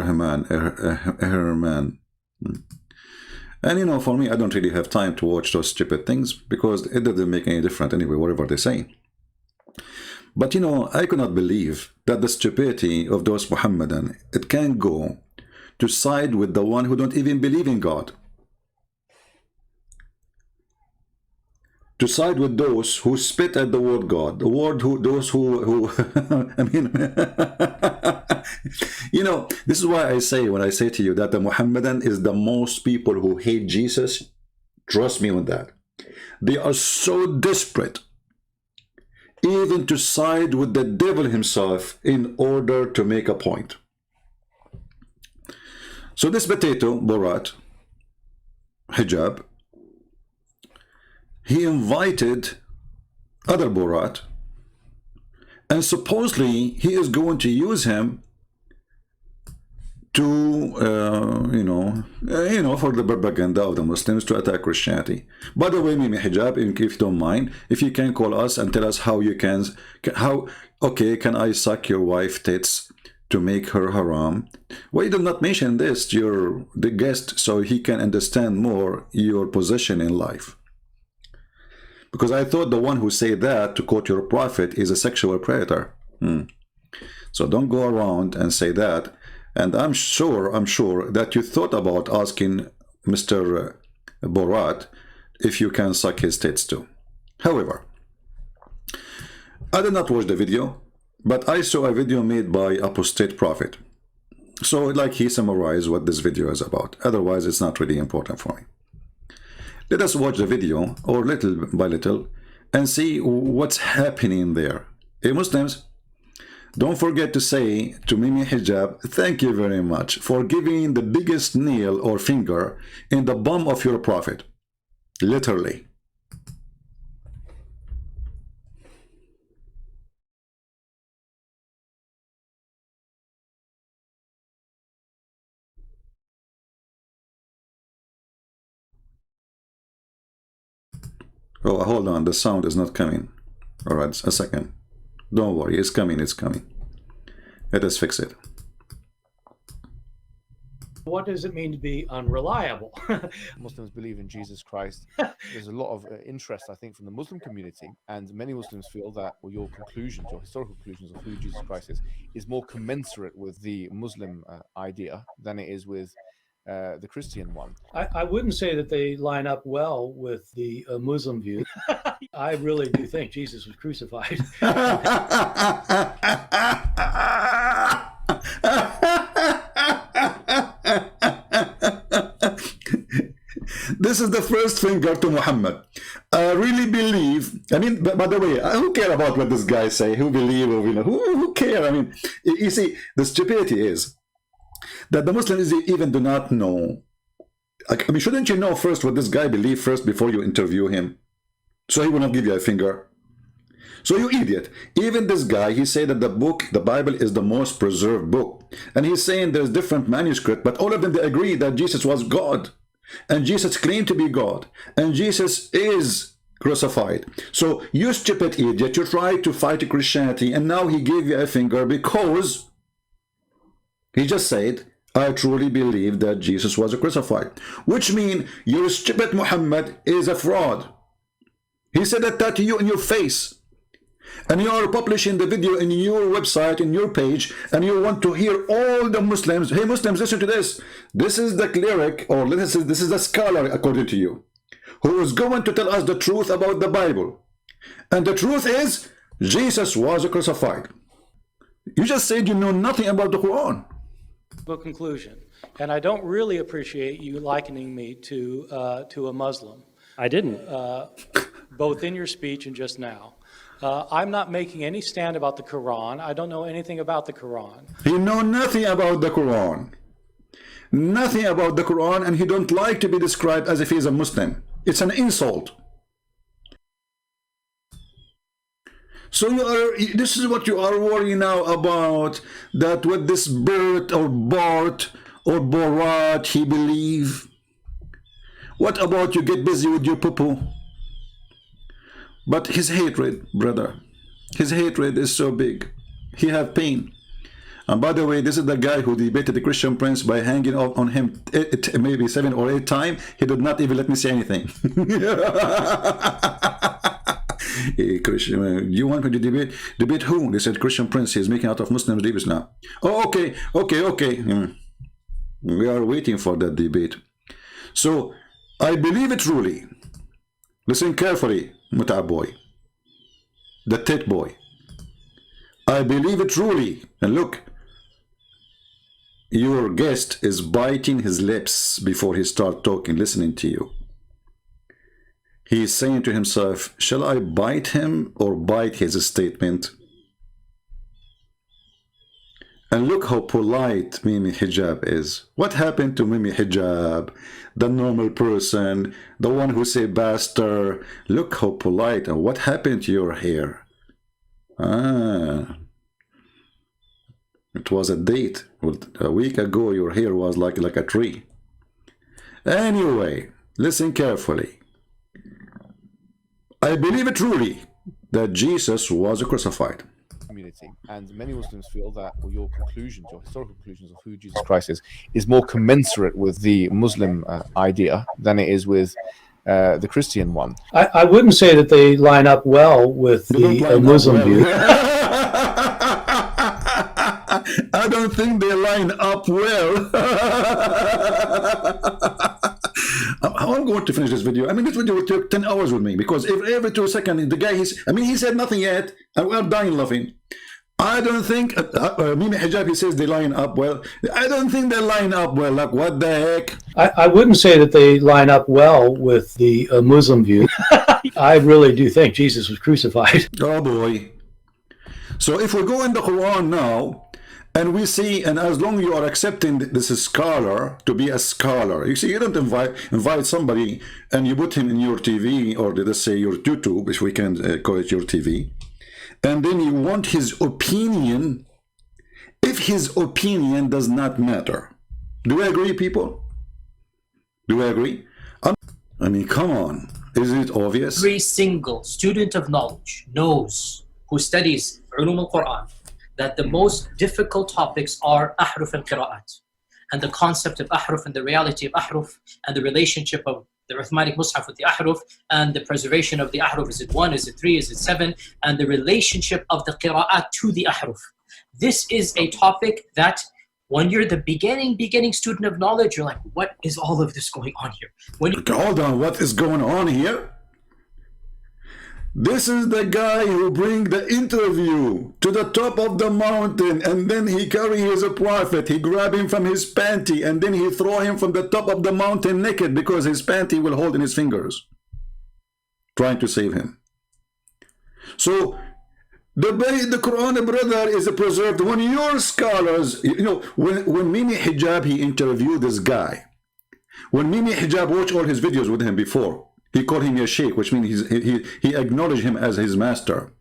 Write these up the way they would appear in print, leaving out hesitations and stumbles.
Herman. And you know, for me, I don't really have time to watch those stupid things because it doesn't make any difference anyway, whatever they say. But you know, I could not believe that the stupidity of those Muhammadan, it can go to side with the one who don't even believe in God. To side with those who spit at the word God, the word those who I mean, you know, this is why I say, when I say to you that the Muhammadan is the most people who hate Jesus, trust me on that. They are so desperate even to side with the devil himself in order to make a point. So this potato, Borat, hijab, he invited other Borat, and supposedly he is going to use him to, you know, for the propaganda of the Muslims to attack Christianity. By the way, Mimi Hijab, if you don't mind, if you can call us and tell us how you can, okay, can I suck your wife tits to make her haram? Why you did not mention this to the guest so he can understand more your position in life? Because I thought the one who said that, to quote your prophet, is a sexual predator. So don't go around and say that. And I'm sure that you thought about asking Mr. Borat if you can suck his tits too. However, I did not watch the video, but I saw a video made by Apostate Prophet. So like he summarized what this video is about. Otherwise, it's not really important for me. Let us watch the video, or little by little, and see what's happening there. Hey Muslims, don't forget to say to Mimi Hijab, thank you very much for giving the biggest nail or finger in the bum of your prophet. Literally. Oh, hold on, the sound is not coming. All right, a second. Don't worry, it's coming, it's coming. Let us fix it. What does it mean to be unreliable? Muslims believe in Jesus Christ. There's a lot of interest, I think, from the Muslim community, and many Muslims feel that, well, your conclusions, your historical conclusions of who Jesus Christ is more commensurate with the Muslim idea than it is with the Christian one. I wouldn't say that they line up well with the Muslim view. I really do think Jesus was crucified. This is the first finger to Muhammad. I really believe, I mean, by the way, who care about what this guy say? Who believe, or, you know, who care? I mean, you see, the stupidity is that the Muslims even do not know. I mean, shouldn't you know first what this guy believes first before you interview him? So he will not give you a finger. So you idiot. Even this guy, he said that the book, the Bible, is the most preserved book. And he's saying there's different manuscripts, but all of them, they agree that Jesus was God. And Jesus claimed to be God. And Jesus is crucified. So you stupid idiot, you try to fight Christianity, and now he gave you a finger because he just said, I truly believe that Jesus was crucified. Which means your stupid Muhammad is a fraud. He said that to you in your face. And you are publishing the video in your website, in your page, and you want to hear all the Muslims. Hey Muslims, listen to this. This is the cleric, or this is the scholar, according to you, who is going to tell us the truth about the Bible. And the truth is, Jesus was crucified. You just said you know nothing about the Quran. Conclusion. And I don't really appreciate you likening me to a Muslim. I didn't. Both in your speech and just now. I'm not making any stand about the Quran. I don't know anything about the Quran. He know nothing about the Quran. Nothing about the Quran, and he don't like to be described as if he's a Muslim. It's an insult. So this is what you are worrying now about, that what this Bert or Bart or Borat he believe. What about you get busy with your poo-poo? But his hatred, brother, his hatred is so big. He have pain. And by the way, this is the guy who debated the Christian Prince by hanging on him maybe 7 or 8 times. He did not even let me say anything. Hey, Christian, you want me to debate? Debate who? They said Christian Prince. He's making out of Muslims leaders now. Oh, okay. We are waiting for that debate. So, I believe it truly. Listen carefully, Mut'ab boy. The Tet boy. I believe it truly. And look, your guest is biting his lips before he starts talking, listening to you. He is saying to himself, shall I bite him or bite his statement? And look how polite Mimi Hijab is. What happened to Mimi Hijab? The normal person, the one who say bastard. Look how polite. And what happened to your hair? It was a date. A week ago your hair was like a tree. Anyway, listen carefully. I believe it truly that Jesus was crucified. Community, and many Muslims feel that your conclusions, your historical conclusions of who Jesus Christ is more commensurate with the Muslim idea than it is with the Christian one. I wouldn't say that they line up well with the Muslim view. I don't think they line up well. I'm going to finish this video. I mean, this video will take 10 hours with me because every 2 seconds, the guy, he said nothing yet, and we're dying laughing. I don't think, Mimi Hijab, he says they line up well. I don't think they line up well. Like, what the heck? I wouldn't say that they line up well with the Muslim view. I really do think Jesus was crucified. Oh, boy. So if we go in the Quran now, and we see, and as long as you are accepting this scholar to be a scholar, you see, you don't invite somebody and you put him in your TV, or let's say your YouTube, if we can call it your TV, and then you want his opinion, if his opinion does not matter. Do we agree, people? Do we agree? I mean, come on. Isn't it obvious? Every single student of knowledge knows, who studies Ulum al-Quran, that the most difficult topics are ahruf and qira'at, and the concept of ahruf and the reality of ahruf, and the relationship of the Uthmanic Mus'haf with the ahruf, and the preservation of the ahruf. Is it 1? Is it 3? Is it 7? And the relationship of the qira'at to the ahruf. This is a topic that when you're the beginning student of knowledge, you're like, what is all of this going on here? When you Hold on, what is going on here? This is the guy who bring the interview to the top of the mountain, and then he carry his prophet. He grab him from his panty, and then he throw him from the top of the mountain naked because his panty will hold in his fingers, trying to save him. So the Quran, brother, is preserved. When your scholars, you know, when Mimi Hijab, he interviewed this guy. When Mimi Hijab watched all his videos with him before, he called him a sheikh, which means he acknowledged him as his master.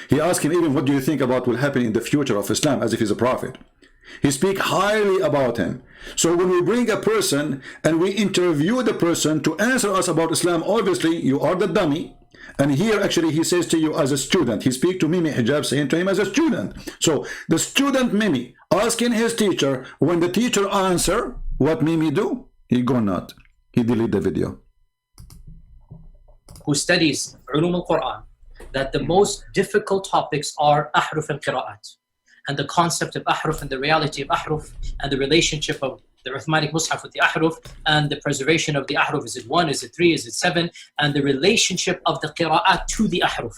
He asked him even, what do you think about what will happen in the future of Islam, as if he's a prophet. He speak highly about him. So when we bring a person and we interview the person to answer us about Islam, obviously you are the dummy. And here actually he says to you as a student, he speak to Mimi Hijab saying to him as a student. So the student Mimi asking his teacher, when the teacher answer, what Mimi do? He go not. He delete the video. who studies Ulum al-Quran, that the most difficult topics are ahruf and qira'at, and the concept of ahruf and the reality of ahruf, and the relationship of the Uthmanic Mus'haf with the ahruf, and the preservation of the ahruf. Is it 1? Is it 3? Is it 7? And the relationship of the qira'at to the ahruf.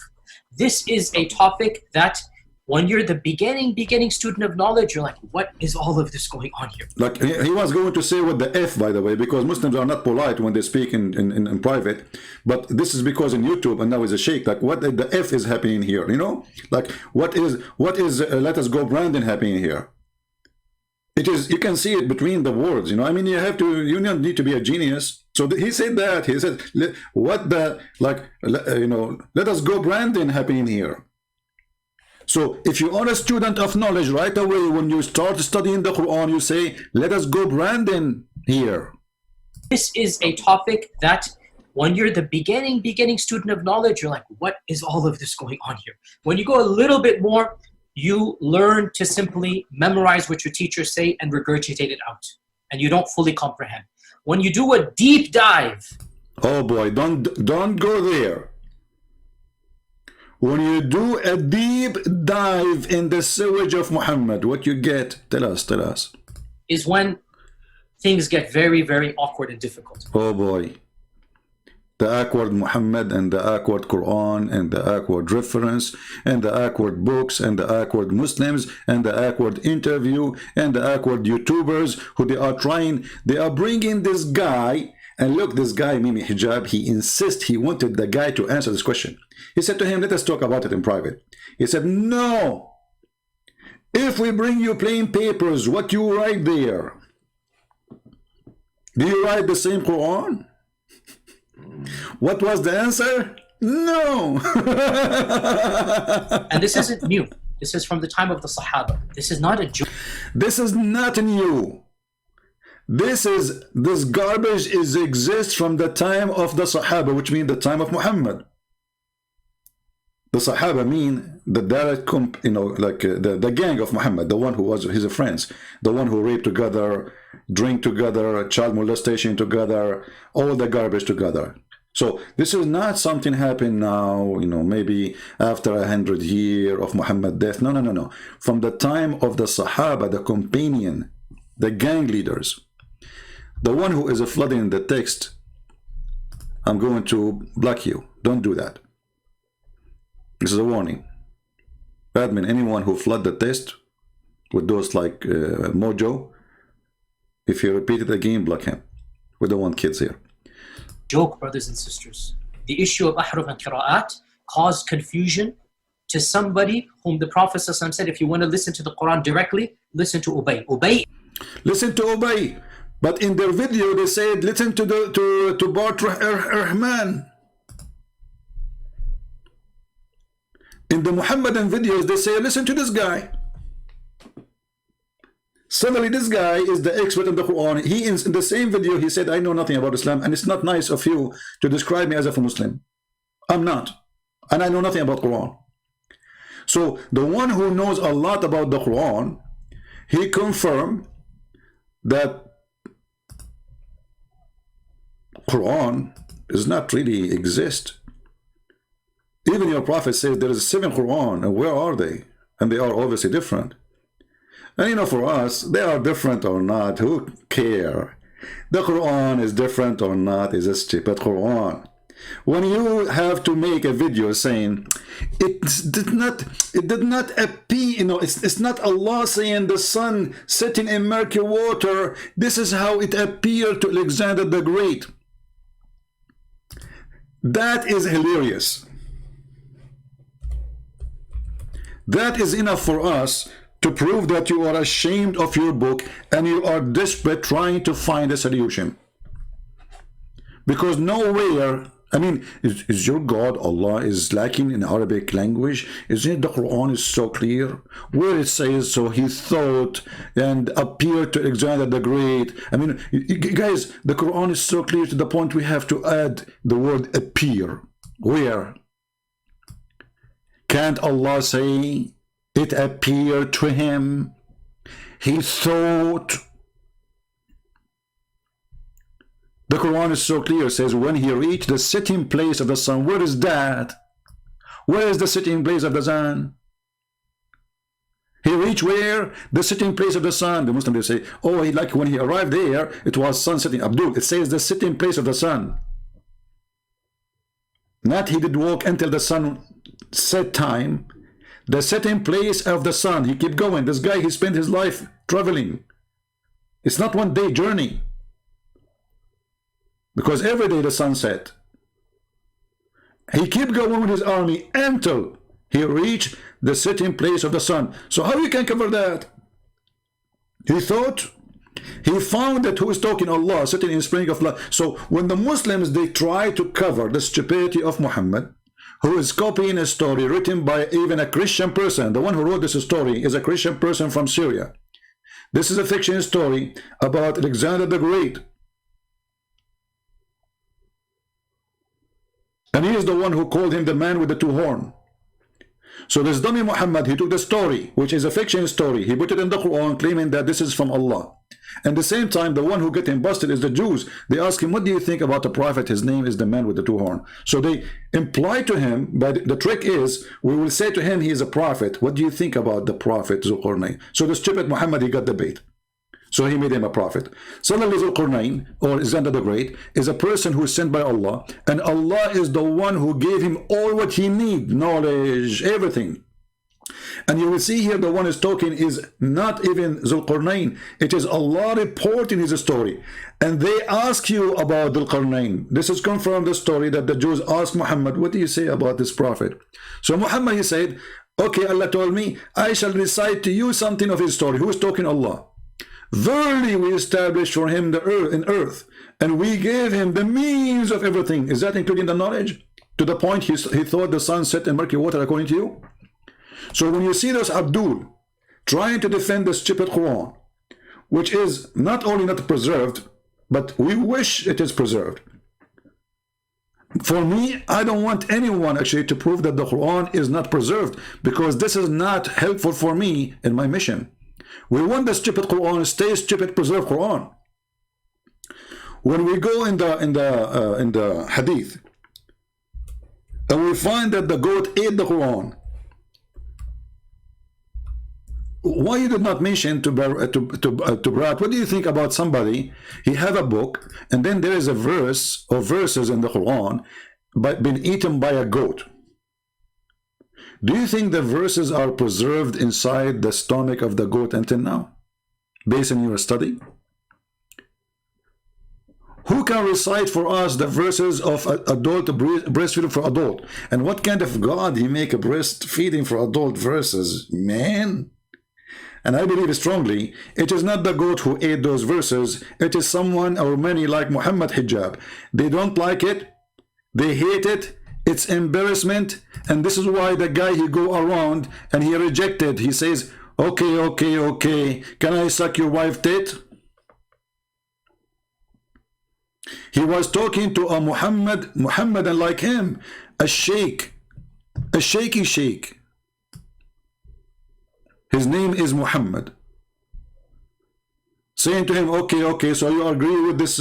This is a topic that when you're the beginning student of knowledge, you're like, what is all of this going on here? Like he was going to say with the F, by the way, because Muslims are not polite when they speak in private, but this is because in YouTube, and now is a sheikh, like what the F is happening here, you know? Like what is let us go Brandon happening here? It is, you can see it between the words, you know? I mean, you don't need to be a genius. So he said that, he said, what the, like, you know, let us go Brandon happening here. So if you are a student of knowledge, right away when you start studying the Quran, you say, let us go Brandon here. This is a topic that when you're the beginning student of knowledge, you're like, what is all of this going on here? When you go a little bit more you learn to simply memorize what your teachers say and regurgitate it out, and you don't fully comprehend. When you do a deep dive, oh boy, don't go there. When you do a deep dive in the sewage of Muhammad, what you get? Tell us. is when things get very, very awkward and difficult. Oh boy. The awkward Muhammad and the awkward Quran and the awkward reference and the awkward books and the awkward Muslims and the awkward interview and the awkward YouTubers who they are bringing this guy. And look, this guy, Mimi Hijab, he wanted the guy to answer this question. He said to him, let us talk about it in private. He said, no. If we bring you plain papers, what you write there? Do you write the same Quran? What was the answer? No. And this isn't new. This is from the time of the Sahaba. This is not a joke. This is not new. This garbage exists from the time of the Sahaba, which means the time of Muhammad. The Sahaba mean the direct the gang of Muhammad, the one who was his friends, the one who raped together, drink together, child molestation together, all the garbage together. So this is not something happened now, maybe after 100 years of Muhammad's death. No. From the time of the Sahaba, the companion, the gang leaders, the one who is flooding the text, I'm going to block you. Don't do that. This is a warning. Admin, anyone who flood the text with those like Mojo, if you repeat it again, block him. We don't want kids here. Joke, brothers and sisters. The issue of ahruf and qira'at caused confusion to somebody whom the Prophet ﷺ said, if you want to listen to the Quran directly, listen to Ubay. Listen to Ubay. But in their video, they said, listen to Bart Rahman. In the Muhammadan videos, they say, listen to this guy. Suddenly, this guy is the expert in the Quran. He, in the same video, he said, I know nothing about Islam, and it's not nice of you to describe me as a Muslim. I'm not. And I know nothing about Quran. So, the one who knows a lot about the Quran, he confirmed that Quran does not really exist. Even your Prophet says there is 7 Quran, and where are they? And they are obviously different. And for us, they are different or not, who care? The Quran is different or not is a stupid Quran. When you have to make a video saying it did not appear, it's not Allah saying the sun setting in murky water, this is how it appeared to Alexander the Great. That is hilarious. That is enough for us to prove that you are ashamed of your book and you are desperate trying to find a solution. Because nowhere, is your God, Allah, is lacking in Arabic language? Isn't it the Quran is so clear? Where it says, so he thought and appeared to Alexander the Great. Guys, the Quran is so clear to the point we have to add the word appear. Where? Can't Allah say, it appeared to him, he thought? The Quran is so clear, it says, when he reached the sitting place of the sun. Where is that? Where is the sitting place of the sun? He reached where? The sitting place of the sun. The Muslims, they say, oh, like when he arrived there, it was sun setting. Abdul, it says the sitting place of the sun. Not he did walk until the sun set time. The setting place of the sun. He kept going. This guy, he spent his life traveling. It's not one day journey. Because every day the sun set. He kept going with his army until he reached the setting place of the sun. So how you can cover that? He thought, he found that who is talking Allah, sitting in spring of life. So when the Muslims, they try to cover the stupidity of Muhammad, who is copying a story written by even a Christian person. The one who wrote this story is a Christian person from Syria. This is a fiction story about Alexander the Great. And he is the one who called him the man with the 2 horns. So this dummy Muhammad, he took the story, which is a fiction story, he put it in the Quran, claiming that this is from Allah. At the same time, the one who get him busted is the Jews. They ask him, what do you think about the prophet? His name is the man with the two horns. So they imply to him, but the trick is, we will say to him, he is a prophet. What do you think about the prophet Zulqarnain? So the stupid Muhammad, he got the bait. So he made him a prophet. Similarly, Zulqarnain, or Alexander the Great, is a person who is sent by Allah, and Allah is the one who gave him all what he needs, knowledge, everything. And you will see here the one is talking is not even Zulqarnain. It is Allah reporting his story. And they ask you about Zulqarnain. This is confirmed the story that the Jews asked Muhammad, what do you say about this prophet? So Muhammad, he said, okay, Allah told me, I shall recite to you something of his story. Who is talking? Allah. Verily we established for him the earth, and we gave him the means of everything. Is that including the knowledge? To the point he thought the sun set in murky water according to you? So when you see this Abdul trying to defend the stupid Quran, which is not only not preserved, but we wish it is preserved. For me, I don't want anyone actually to prove that the Quran is not preserved, because this is not helpful for me in my mission. We want the stupid Quran, stay stupid, preserve Quran. When we go in the Hadith, and we find that the goat ate the Quran, why you did not mention to Brat? What do you think about somebody? He have a book, and then there is a verse or verses in the Quran, but been eaten by a goat. Do you think the verses are preserved inside the stomach of the goat until now, based on your study? Who can recite for us the verses of adult breastfeeding for adult? And what kind of God he make a breastfeeding for adult verses, man? And I believe strongly, it is not the goat who ate those verses. It is someone or many like Muhammad Hijab. They don't like it. They hate it. It's embarrassment. And this is why the guy, he go around and he rejected. He says, okay, okay, okay. Can I suck your wife tit? He was talking to a Muhammadan like him, a sheikh, a shaky sheikh. His name is Muhammad. Saying to him, okay, okay, so you agree with this